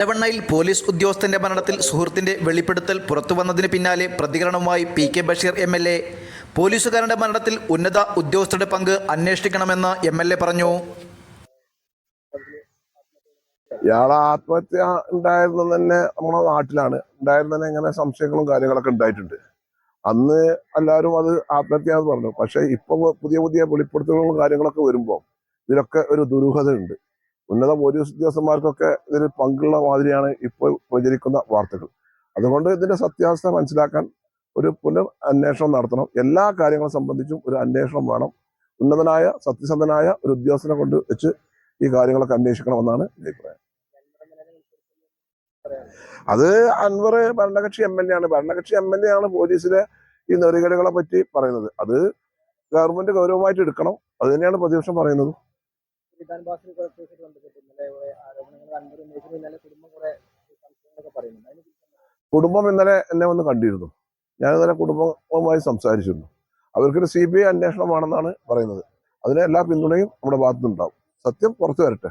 എടവണ്ണയിൽ police ഉദ്യോഗസ്ഥന്റെ മരണത്തിൽ സുഹൃത്തിന്റെ വെളിപ്പെടുത്തൽ പുറത്തുവന്നതിന് പിന്നാലെ പ്രതികരണവുമായി PK ബഷീർ MLA. പോലീസുകാരന്റെ മരണത്തിൽ ഉന്നത ഉദ്യോഗസ്ഥരുടെ പങ്ക് അന്വേഷിക്കണമെന്ന് MLA പറഞ്ഞു. ഇയാളെ ആത്മഹത്യ ഉണ്ടായിരുന്നത് തന്നെ നമ്മുടെ നാട്ടിലാണ് ഉണ്ടായിരുന്നെ. ഇങ്ങനെ സംശയങ്ങളും കാര്യങ്ങളൊക്കെ ഉണ്ടായിട്ടുണ്ട്. അന്ന് എല്ലാവരും അത് ആത്മഹത്യ എന്ന് പറഞ്ഞു. പക്ഷെ ഇപ്പൊ പുതിയ പുതിയ വെളിപ്പെടുത്തലുകളും കാര്യങ്ങളൊക്കെ വരുമ്പോൾ ഇതിലൊക്കെ ഒരു ദുരൂഹതയുണ്ട്. ഉന്നത പോലീസ് ഉദ്യോഗസ്ഥന്മാർക്കൊക്കെ ഇതിൽ പങ്കുള്ള മാതിരിയാണ് ഇപ്പോൾ പ്രചരിക്കുന്ന വാർത്തകൾ. അതുകൊണ്ട് ഇതിന്റെ സത്യാവസ്ഥ മനസ്സിലാക്കാൻ ഒരു പുനർ അന്വേഷണം നടത്തണം. എല്ലാ കാര്യങ്ങളും സംബന്ധിച്ചും ഒരു അന്വേഷണം വേണം. ഉന്നതനായ സത്യസന്ധനായ ഒരു ഉദ്യോഗസ്ഥനെ കൊണ്ട് വെച്ച് ഈ കാര്യങ്ങളൊക്കെ അന്വേഷിക്കണമെന്നാണ് അഭിപ്രായം. അത് അൻവർ ഭരണകക്ഷി MLA ആണ്. ഭരണകക്ഷി MLA ആണ് പോലീസിലെ ഈ നെറികേടുകളെ പറ്റി പറയുന്നത്. അത് ഗവൺമെന്റ് ഗൗരവമായിട്ട് എടുക്കണം. അത് തന്നെയാണ് പ്രതിപക്ഷം പറയുന്നത്. കുടുംബം ഇന്നലെ എന്നെ വന്ന് കണ്ടിരുന്നു. ഞാൻ ഇന്നലെ കുടുംബവുമായി സംസാരിച്ചിരുന്നു. അവർക്കൊരു CBI അന്വേഷണം വേണമെന്നാണ് പറയുന്നത്. അതിന് എല്ലാ പിന്തുണയും നമ്മുടെ ഭാഗത്തുനിന്നുണ്ടാവും. സത്യം പുറത്തു വരട്ടെ.